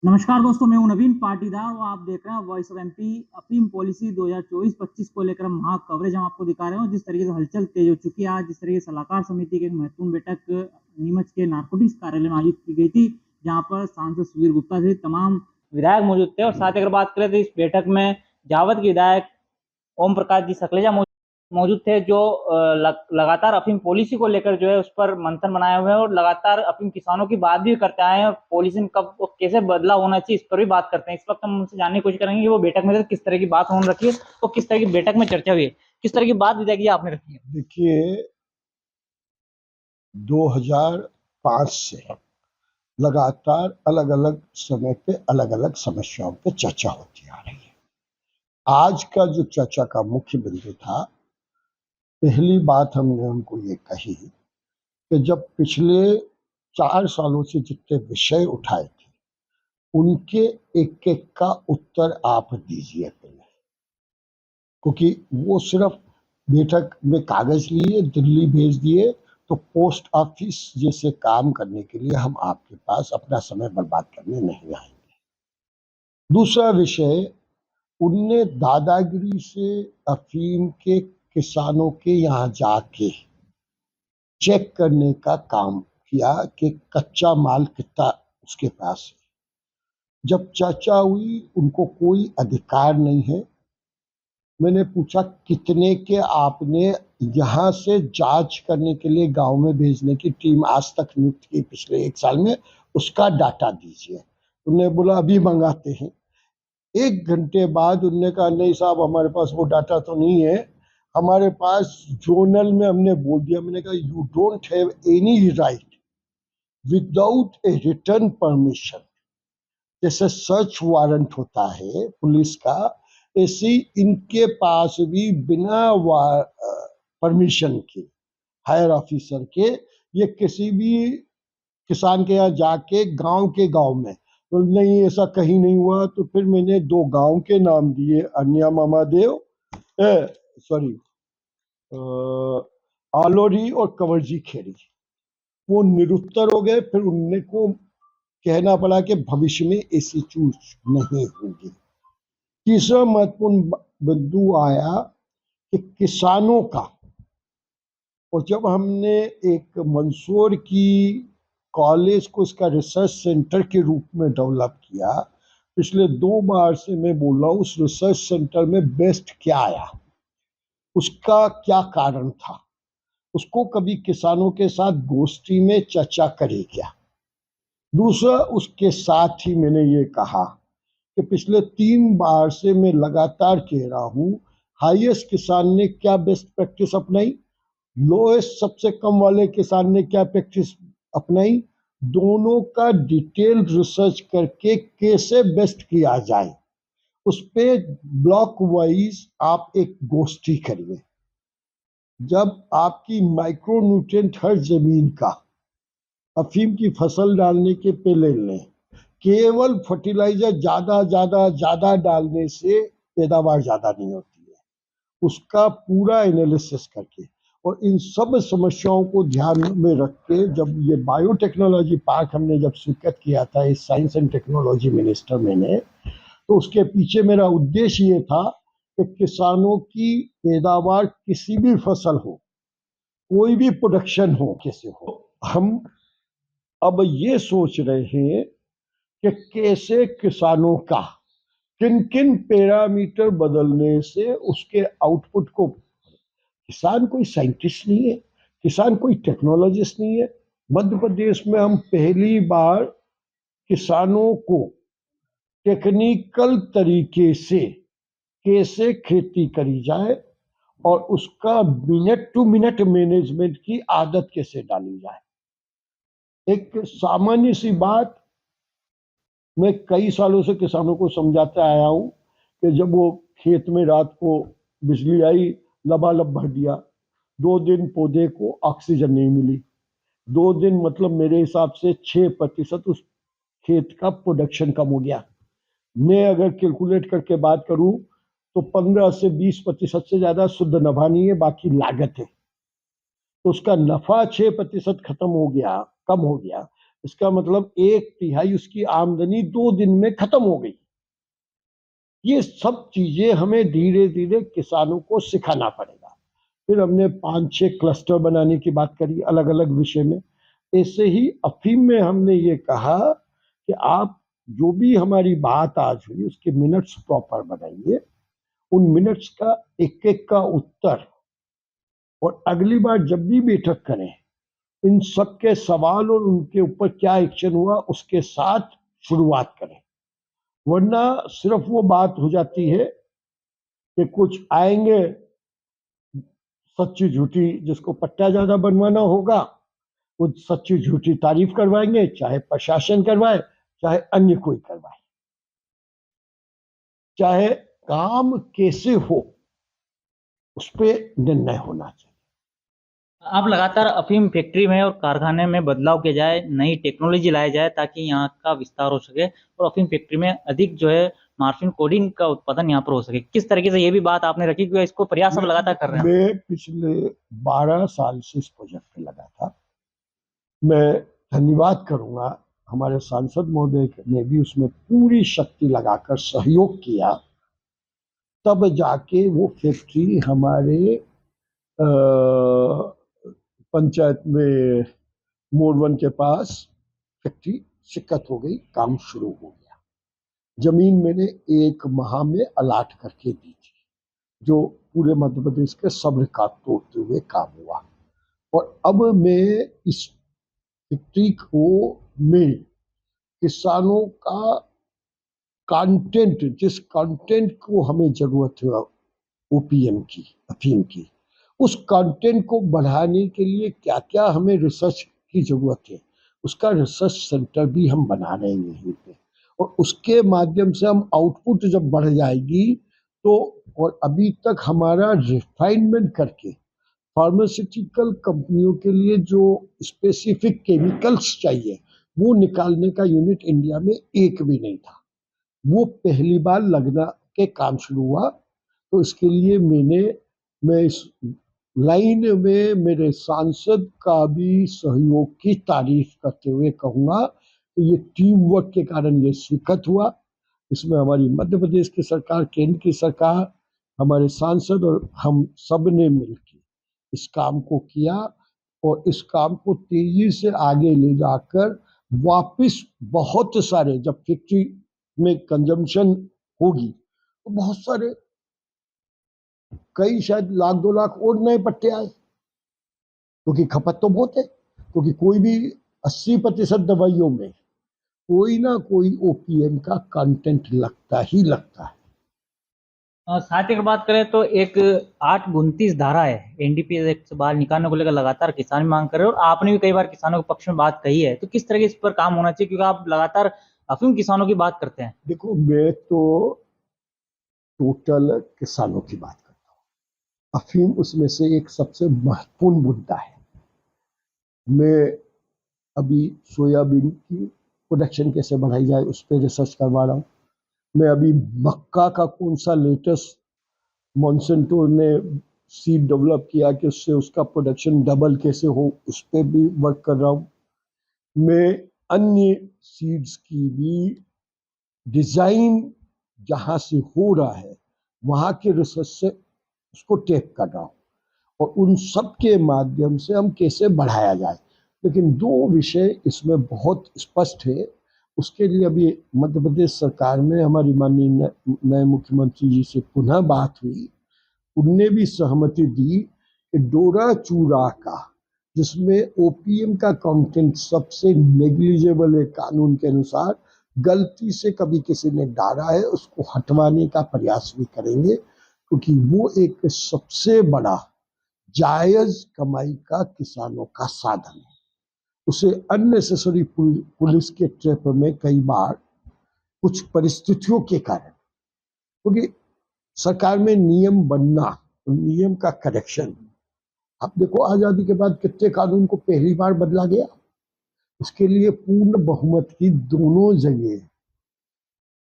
नमस्कार दोस्तों, मैं हूं नवीन पाटीदार और आप देख रहे हैं वॉइस ऑफ एमपी। अफीम पॉलिसी 2024-25 को लेकर हम वहां कवरेज हम आपको दिखा रहे हैं। जिस तरीके से हलचल तेज हो चुकी है, आज जिस तरीके से सलाहकार समिति की एक महत्वपूर्ण बैठक नीमच के नारकोटिक्स कार्यालय में आयोजित की गई थी, जहां पर सांसद सुधीर गुप्ता सहित तमाम विधायक मौजूद थे। और साथ ही अगर बात करें तो इस बैठक में जावद के विधायक ओम प्रकाश जी सकलेजा मौजूद थे, जो लगातार अफीम पॉलिसी को लेकर जो है उस पर मंथन बनाए हुए हैं और लगातार अफीम किसानों की बात भी करते आए हैं और पॉलिसी में कब और कैसे बदलाव होना चाहिए इस पर भी बात करते हैं। इस वक्त हम उनसे जानने की कोशिश करेंगे कि वो बैठक में किस तरह की बात होने रखी है और किस तरह की बैठक में चर्चा हुई है, किस तरह की बात विधायक आपने रखी है। देखिए, 2005 से लगातार अलग अलग समय पे अलग अलग समस्याओं पे चर्चा होती आ रही है। आज का जो चर्चा का मुख्य बिंदु था, पहली बात हमने उनको ये कही कि जब पिछले 4 सालों से जितने विषय उठाए थे, उनके एक एक का उत्तर आप दीजिए पहले, क्योंकि वो सिर्फ बैठक में कागज लिए दिल्ली भेज दिए तो पोस्ट ऑफिस जैसे काम करने के लिए हम आपके पास अपना समय बर्बाद करने नहीं आएंगे। दूसरा विषय, उनने दादागिरी से अफीम के किसानों के यहाँ जाके चेक करने का काम किया कि कच्चा माल कितना उसके पास है। जब चर्चा हुई, उनको कोई अधिकार नहीं है। मैंने पूछा कितने के आपने यहाँ से जांच करने के लिए गांव में भेजने की टीम आज तक नियुक्त की पिछले 1 साल में, उसका डाटा दीजिए। उन्होंने बोला अभी मंगाते हैं। 1 घंटे बाद उन्होंने कहा नहीं साहब, हमारे पास वो डाटा तो नहीं है, हमारे पास जोनल में हमने बोल दिया। मैंने कहा you don't have any right without A return permission. जैसे सर्च वारंट होता है पुलिस का, ऐसे इनके पास भी बिना परमिशन के, हायर ऑफिसर के, ये किसी भी किसान के यहाँ जाके गांव के गांव में तो नहीं, ऐसा कहीं नहीं हुआ। तो फिर मैंने 2 गांव के नाम दिए, अन्या मामादेव सॉरी आलोरी और कंवरजी खेड़ी। वो निरुत्तर हो गए। फिर उनने को कहना पड़ा कि भविष्य में ऐसी चूक नहीं होगी। तीसरा महत्वपूर्ण बिंदु आया कि किसानों का, और जब हमने एक मंदसौर की कॉलेज को इसका रिसर्च सेंटर के रूप में डेवलप किया, पिछले 2 बार से मैं बोल रहा हूँ उस रिसर्च सेंटर में बेस्ट क्या आया, उसका क्या कारण था, उसको कभी किसानों के साथ गोष्ठी में चर्चा करे क्या। दूसरा, उसके साथ ही मैंने ये कहा कि पिछले 3 बार से मैं लगातार कह रहा हूँ, हाईएस्ट किसान ने क्या बेस्ट प्रैक्टिस अपनाई, लोएस्ट सबसे कम वाले किसान ने क्या प्रैक्टिस अपनाई, दोनों का डिटेल रिसर्च करके कैसे बेस्ट किया जाए, उस पे ब्लॉक वाइज आप एक गोष्ठी करिए। जब आपकी माइक्रोन्यूट्रिएंट हर जमीन का अफीम की फसल डालने के पहले लें, केवल फर्टिलाइजर ज्यादा डालने से पैदावार ज्यादा नहीं होती है, उसका पूरा एनालिसिस करके और इन सब समस्याओं को ध्यान में रख के, जब ये बायोटेक्नोलॉजी पार्क हमने जब स्वीकृत किया था इस साइंस एंड टेक्नोलॉजी मिनिस्टर मैंने, तो उसके पीछे मेरा उद्देश्य ये था कि किसानों की पैदावार किसी भी फसल हो, कोई भी प्रोडक्शन हो, कैसे हो, हम अब ये सोच रहे हैं कि कैसे किसानों का किन किन पैरामीटर बदलने से उसके आउटपुट को, किसान कोई साइंटिस्ट नहीं है, किसान कोई टेक्नोलॉजिस्ट नहीं है। मध्य प्रदेश में हम पहली बार किसानों को टेक्निकल तरीके से कैसे खेती करी जाए और उसका मिनट टू मिनट मैनेजमेंट की आदत कैसे डाली जाए। एक सामान्य सी बात मैं कई सालों से किसानों को समझाता आया हूं कि जब वो खेत में रात को बिजली आई, लबालब भर दिया, 2 दिन पौधे को ऑक्सीजन नहीं मिली, 2 दिन मतलब मेरे हिसाब से 6% उस खेत का प्रोडक्शन कम हो गया। मैं अगर कैलकुलेट करके बात करूं तो 15 से 20% से ज्यादा शुद्ध नफा नहीं है, बाकी लागत है। तो उसका नफा 6% खत्म हो गया, कम हो गया। इसका मतलब 1/3 उसकी आमदनी 2 दिन में खत्म हो गई। ये सब चीजें हमें धीरे धीरे किसानों को सिखाना पड़ेगा। फिर हमने 5-6 क्लस्टर बनाने की बात करी अलग अलग विषय में। ऐसे ही अफीम में हमने ये कहा कि आप जो भी हमारी बात आज हुई उसके मिनट्स प्रॉपर बनाइए, उन मिनट्स का एक एक का उत्तर, और अगली बार जब भी बैठक करें इन सब के सवाल और उनके ऊपर क्या एक्शन हुआ उसके साथ शुरुआत करें। वरना सिर्फ वो बात हो जाती है कि कुछ आएंगे सच्ची झूठी, जिसको पट्टा ज्यादा बनवाना होगा वो सच्ची झूठी तारीफ करवाएंगे, चाहे प्रशासन करवाए चाहे अन्य कोई करवाए, चाहे काम कैसे हो उस पर निर्णय होना चाहिए। आप लगातार अफीम फैक्ट्री में और कारखाने में बदलाव किया जाए, नई टेक्नोलॉजी लाया जाए ताकि यहाँ का विस्तार हो सके और अफीम फैक्ट्री में अधिक जो है मार्फिन कोडिंग का उत्पादन यहाँ पर हो सके। किस तरीके से ये भी बात आपने रखी कि इसको प्रयास आप लगातार कर रहे हैं? मैं पिछले 12 साल से इस प्रोजेक्ट पे लगा था। मैं धन्यवाद करूंगा हमारे सांसद महोदय ने भी उसमें पूरी शक्ति लगाकर सहयोग किया, तब जाके वो फैक्ट्री हमारे पंचायत में मोरवन के पास फैक्ट्री शिक्कत हो गई, काम शुरू हो गया। जमीन मैंने 1 माह में अलाट करके दी थी, जो पूरे मध्य प्रदेश के सब रिकॉर्ड तोड़ते हुए काम हुआ। और अब मैं इस फैक्ट्री को में किसानों का कंटेंट, जिस कंटेंट को हमें जरूरत है ओपीएम की, अफीम की, उस कंटेंट को बढ़ाने के लिए क्या क्या हमें रिसर्च की जरूरत है उसका रिसर्च सेंटर भी हम बना रहे हैं यहीं पे। और उसके माध्यम से हम आउटपुट जब बढ़ जाएगी तो, और अभी तक हमारा रिफाइनमेंट करके फार्मास्यूटिकल कंपनियों के लिए जो स्पेसिफिक केमिकल्स चाहिए वो निकालने का यूनिट इंडिया में एक भी नहीं था। वो पहली बार लगना के काम शुरू हुआ। तो इसके लिए मैं इस लाइन में मेरे सांसद का भी सहयोग की तारीफ करते हुए कहूँगा कि ये टीम वर्क के कारण ये स्वीकृत हुआ। इसमें हमारी मध्य प्रदेश की सरकार, केंद्र की सरकार, हमारे सांसद और हम सब ने मिलकर इस काम को किया और इस काम को तेजी से आगे ले जाकर वापस बहुत सारे, जब फैक्ट्री में कंजम्पशन होगी तो बहुत सारे, कई शायद 1 लाख 2 लाख और नए पट्टे आए, क्योंकि खपत तो बहुत है। क्योंकि कोई भी 80% दवाइयों में कोई ना कोई ओपीएम का कंटेंट लगता ही लगता है। साथ ही अगर बात करें तो एक 829 धारा है एनडीपीएस एक्ट से बाहर निकालने को लेकर लगातार किसान मांग कर रहे हैं और आपने भी कई बार किसानों के पक्ष में बात कही है, तो किस तरह के इस पर काम होना चाहिए, क्योंकि आप लगातार अफीम किसानों की बात करते हैं? देखो, मैं तो टोटल किसानों की बात करता हूँ, अफीम उसमें से एक सबसे महत्वपूर्ण मुद्दा है। मैं अभी सोयाबीन की प्रोडक्शन कैसे बढ़ाई जाए उस पर रिसर्च करवा रहा हूँ। मैं अभी मक्का का कौन सा लेटेस्ट मॉन्सेंटो ने सीड डेवलप किया कि उससे उसका प्रोडक्शन डबल कैसे हो उस पर भी वर्क कर रहा हूँ। मैं अन्य सीड्स की भी डिजाइन जहाँ से हो रहा है वहाँ के रिसर्च से उसको टेप कर रहा हूँ और उन सब के माध्यम से हम कैसे बढ़ाया जाए। लेकिन 2 विषय इसमें बहुत स्पष्ट है। उसके लिए अभी मध्य प्रदेश सरकार में हमारी माननीय नए मुख्यमंत्री जी से पुनः बात हुई, उनने भी सहमति दी कि डोरा चूरा का, जिसमें ओपीएम का कंटेंट सबसे नेग्लिजिबल है कानून के अनुसार, गलती से कभी किसी ने डाला है उसको हटवाने का प्रयास भी करेंगे, क्योंकि वो एक सबसे बड़ा जायज कमाई का किसानों का साधन है। उसे अननेसेसरी पुलिस के ट्रैप में कई बार कुछ परिस्थितियों के कारण, क्योंकि सरकार में नियम बनना, नियम का करेक्शन, आप देखो आजादी के बाद कितने कानून को पहली बार बदला गया। उसके लिए पूर्ण बहुमत की दोनों जगह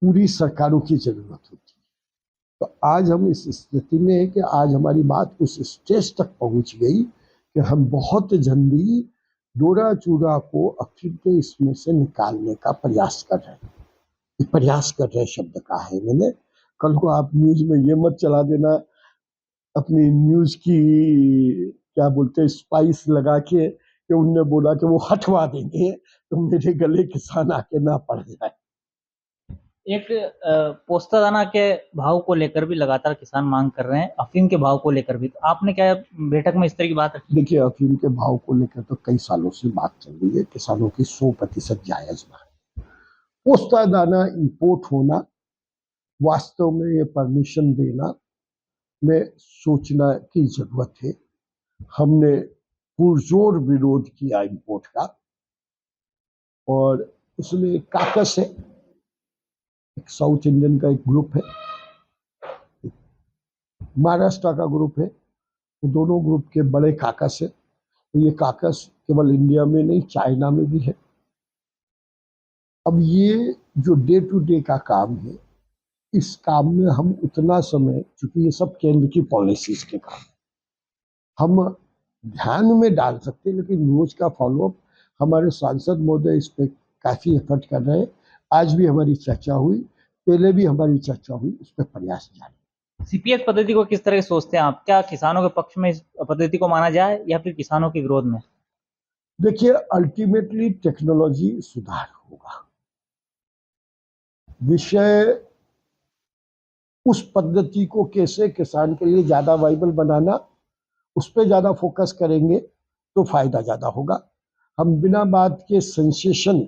पूरी सरकारों की जरूरत होती है। तो आज हम इस स्थिति में है कि आज हमारी बात उस स्टेज तक पहुंच गई कि हम बहुत जल्दी डोरा चूरा को अफीम के इसमें से निकालने का प्रयास कर रहे हैं। ये प्रयास कर रहे शब्द कहा है मैंने। कल को आप न्यूज में ये मत चला देना अपनी न्यूज की क्या बोलते हैं स्पाइस लगा के कि उनने बोला कि वो हटवा देंगे तो मेरे गले किसान आके ना पड़ जाए। एक पोस्ता दाना के भाव को लेकर भी लगातार किसान मांग कर रहे हैं, अफीम के भाव को लेकर भी। तो आपने क्या बैठक में इस तरह की बात रखी? देखिए अफीम के भाव को लेकर तो कई सालों से बात चल रही है, किसानों की 100% जायज बात। पोस्ता दाना इंपोर्ट होना, वास्तव में ये परमिशन देना में सोचना की जरूरत है। हमने पुरजोर विरोध किया इंपोर्ट का, और उसमें काकस है, एक साउथ इंडियन का एक ग्रुप है, महाराष्ट्र का ग्रुप है, तो दोनों ग्रुप के बड़े काकस है। तो ये काकस केवल इंडिया में नहीं चाइना में भी है। अब ये जो डे टू डे का काम है, इस काम में हम उतना समय, चूंकि ये सब केंद्र की पॉलिसीज के काम हम ध्यान में डाल सकते हैं, लेकिन रोज का फॉलोअप हमारे सांसद महोदय इस पर काफी एफर्ट कर रहे हैं। आज भी हमारी चर्चा हुई, पहले भी हमारी चर्चा हुई, उस पर प्रयास जारी। सीपीएस पद्धति को किस तरह सोचते हैं आप? क्या किसानों के पक्ष में इस पद्धति को माना जाए या फिर किसानों के विरोध में? देखिए अल्टीमेटली टेक्नोलॉजी सुधार होगा, विषय उस पद्धति को कैसे किसान के लिए ज्यादा वाइबल बनाना, उस पर ज्यादा फोकस करेंगे तो फायदा ज्यादा होगा। हम बिना बात के सेंसेशन,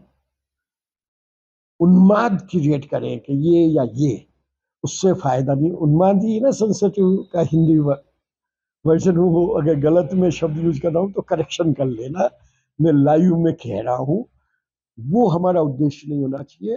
उन्माद क्रिएट करें कि ये या ये, उससे फायदा नहीं। उन्माद ही ना सेंसिटिव का हिंदी वर्जन हो, वो अगर गलत में शब्द यूज कर रहा हूँ तो करेक्शन कर लेना, मैं लाइव में कह रहा हूँ, वो हमारा उद्देश्य नहीं होना चाहिए।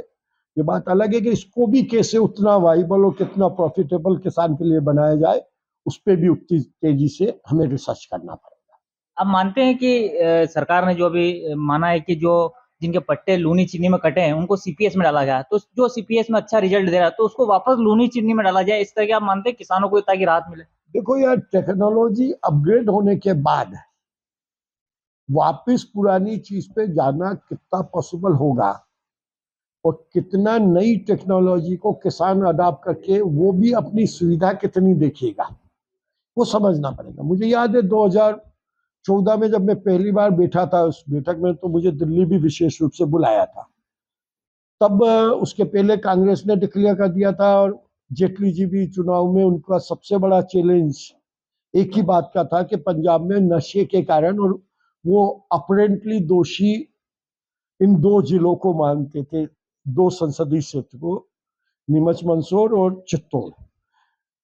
ये बात अलग है कि इसको भी कैसे उतना वाइबल और कितना प्रॉफिटेबल किसान के लिए बनाया जाए, उस पर भी उतनी तेजी से हमें रिसर्च करना पड़ेगा। आप मानते हैं कि सरकार ने जो अभी माना है कि जो जिनके पट्टे लूनी चीनी में कटे हैं उनको सीपीएस में डाला जाए, तो जो सीपीएस में अच्छा रिजल्ट दे रहा है तो उसको वापस लूनी चीनी में डाला जाए, इस तरह के आप मानते हैं किसानों को ताकि राहत मिले? देखो यार, टेक्नोलॉजी अपग्रेड होने के बाद वापस पुरानी चीज पे जाना कितना पॉसिबल होगा, और कितना नई टेक्नोलॉजी को किसान अडॉप्ट करके वो भी अपनी सुविधा कितनी देखेगा, वो समझना पड़ेगा। मुझे याद है 2014 में जब मैं पहली बार बैठा था उस बैठक में, तो मुझे दिल्ली भी विशेष रूप से बुलाया था। तब उसके पहले कांग्रेस ने डिक्लेयर कर दिया था, और जेटली जी भी चुनाव में उनका सबसे बड़ा चैलेंज एक ही बात का था कि पंजाब में नशे के कारण, और वो अपरेंटली दोषी इन दो जिलों को मानते थे, दो संसदीय क्षेत्र को, नीमच मंदसौर और चित्तौड़।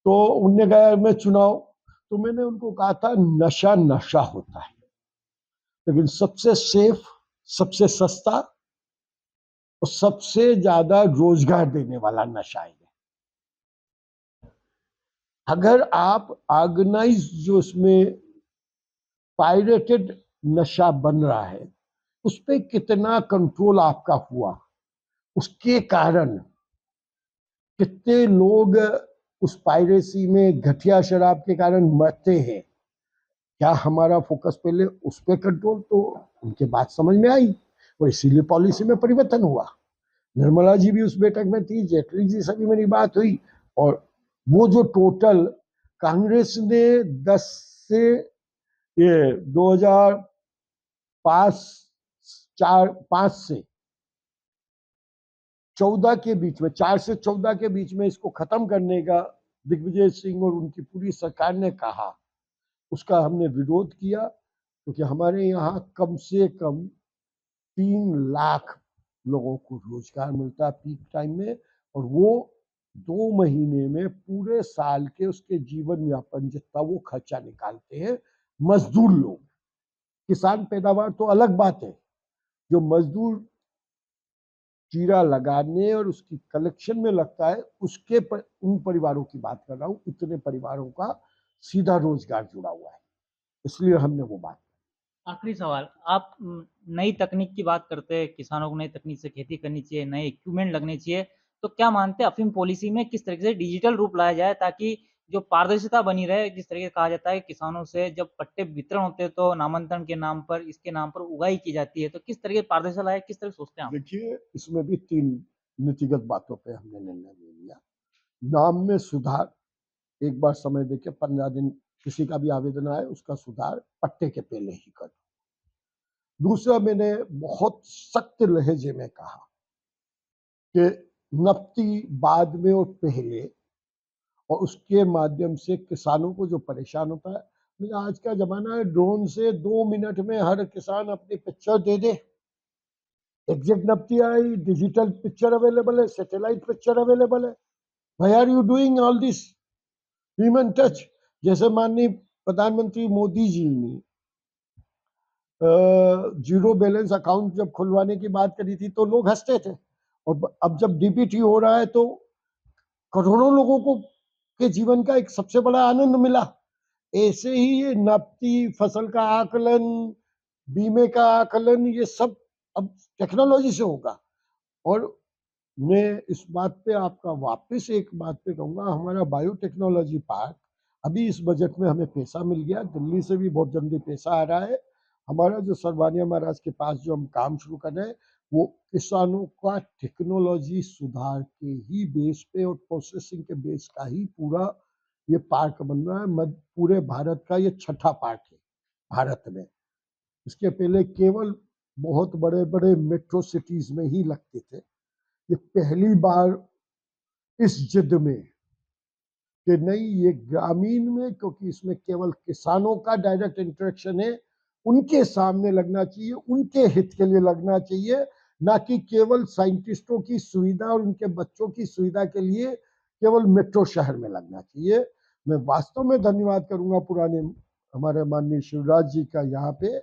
तो उनने कहा मैं चुनाव, तो मैंने उनको कहा था नशा नशा होता है, लेकिन सबसे सेफ, सबसे सस्ता और सबसे ज्यादा रोजगार देने वाला नशा है। अगर आप ऑर्गेनाइज जो इसमें पायरेटेड नशा बन रहा है उस पर कितना कंट्रोल आपका हुआ, उसके कारण कितने लोग उस पायरेसी में घटिया शराब के कारण मरते हैं, क्या हमारा फोकस पहले उस पर कंट्रोल, तो उनके बात समझ में आई और इसीलिए पॉलिसी में परिवर्तन हुआ। निर्मला जी भी उस बैठक में थी, जेटली जी से भी मेरी बात हुई, और वो जो टोटल कांग्रेस ने 10 से ये 2005 5 से 14 के बीच में, 4 से 14 के बीच में इसको खत्म करने का दिग्विजय सिंह और उनकी पूरी सरकार ने कहा, उसका हमने विरोध किया, क्योंकि हमारे यहाँ कम से कम 3 लाख लोगों को रोजगार मिलता है पीक टाइम में, और वो 2 महीने में पूरे साल के उसके जीवन यापन जितना वो खर्चा निकालते हैं मजदूर लोग। किसान पैदावार तो अलग बात है, जो मजदूर चीरा लगाने और उसकी कलेक्शन में लगता है, उन परिवारों की बात कर रहा हूँ, इतने परिवारों का सीधा रोजगार जुड़ा हुआ है, इसलिए हमने वो बात। आखिरी सवाल, आप नई तकनीक की बात करते हैं, किसानों को नई तकनीक से खेती करनी चाहिए, नए इक्विपमेंट लगने चाहिए, तो क्या मानते हैं अफीम पॉलिसी में किस तरीके से डिजिटल रूप लाया जाए ताकि जो पारदर्शिता बनी रहे, जिस तरीके से कहा जाता है किसानों से जब पट्टे वितरण होते हैं तो नामांतरण के नाम पर इसके नाम पर उगाही की जाती है, तो किस तरीके से पारदर्शिता लाए, किस तरह सोचते हैं आप? देखिए, इसमें भी 3 नीतिगत बातों पे हमने निर्णय ले लिया। नाम में सुधार, एक बार समय देके 15 दिन किसी का भी आवेदन आए उसका सुधार पट्टे के पहले ही कर। दूसरा, मैंने बहुत सख्त लहजे में कहा कि नकदी बाद में और पहले, और उसके माध्यम से किसानों को जो परेशान होता है, आज का जमाना है, ड्रोन से 2 मिनट में हर किसान अपनी पिक्चर दे दे, एग्जैक्ट नकदी आई, डिजिटल पिक्चर अवेलेबल है, सैटेलाइट पिक्चर अवेलेबल है। Why are you doing all this? Human touch. जैसे माननीय प्रधानमंत्री मोदी जी ने जीरो बैलेंस अकाउंट जब खुलवाने की बात करी थी तो लोग हंसते थे, और अब जब डीबीटी हो रहा है तो करोड़ों लोगों को के जीवन का एक सबसे बड़ा आनंद मिला। ऐसे ही ये नकदी, फसल का आकलन, बीमे का आकलन, ये सब अब टेक्नोलॉजी से होगा। और मैं इस बात पे आपका वापस एक बात पे कहूंगा, हमारा बायोटेक्नोलॉजी पार्क, अभी इस बजट में हमें पैसा मिल गया, दिल्ली से भी बहुत जल्दी पैसा आ रहा है। हमारा जो सरवानिया महाराज के पास जो हम काम शुरू कर रहे हैं, वो किसानों का टेक्नोलॉजी सुधार के ही बेस पे और प्रोसेसिंग के बेस का ही पूरा ये पार्क बन रहा है। पूरे भारत का ये 6ठा पार्क है भारत में। इसके पहले केवल बहुत बड़े बड़े मेट्रो सिटीज में ही लगते थे। ये पहली बार इस जिद में कि नहीं, ये ग्रामीण में, क्योंकि इसमें केवल किसानों का डायरेक्ट इंटरेक्शन है, उनके सामने लगना चाहिए, उनके हित के लिए लगना चाहिए, ना कि केवल साइंटिस्टों की सुविधा और उनके बच्चों की सुविधा के लिए केवल मेट्रो शहर में लगना चाहिए। मैं वास्तव में धन्यवाद करूंगा पुराने हमारे माननीय शिवराज जी का यहाँ पे,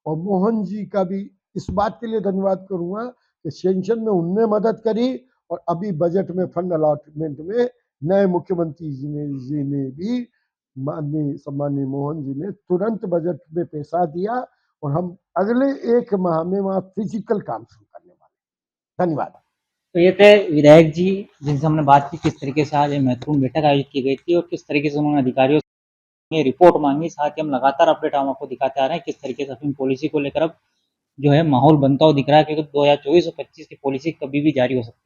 और मोहन जी का भी इस बात के लिए धन्यवाद करूंगा कि सेंशन में उनने मदद करी, और अभी बजट में फंड अलॉटमेंट में नए मुख्यमंत्री जी ने भी, माननीय सम्मानीय मोहन जी ने तुरंत बजट में पैसा दिया, और हम अगले 1 माह में वहां फिजिकल काम शुरू करने वाले। धन्यवाद। तो ये थे विधायक जी जिनसे हमने बात की, किस तरीके से आज ये महत्वपूर्ण बैठक आयोजित की गई थी और किस तरीके से उन्होंने अधिकारियों से रिपोर्ट मांगी। साथ ही हम लगातार अपडेट हम आपको दिखाते आ रहे हैं किस तरीके से अफीम पॉलिसी को लेकर अब जो है माहौल बनता हुआ दिख रहा है, क्योंकि 2024 और 25 की पॉलिसी कभी भी जारी हो सकती है।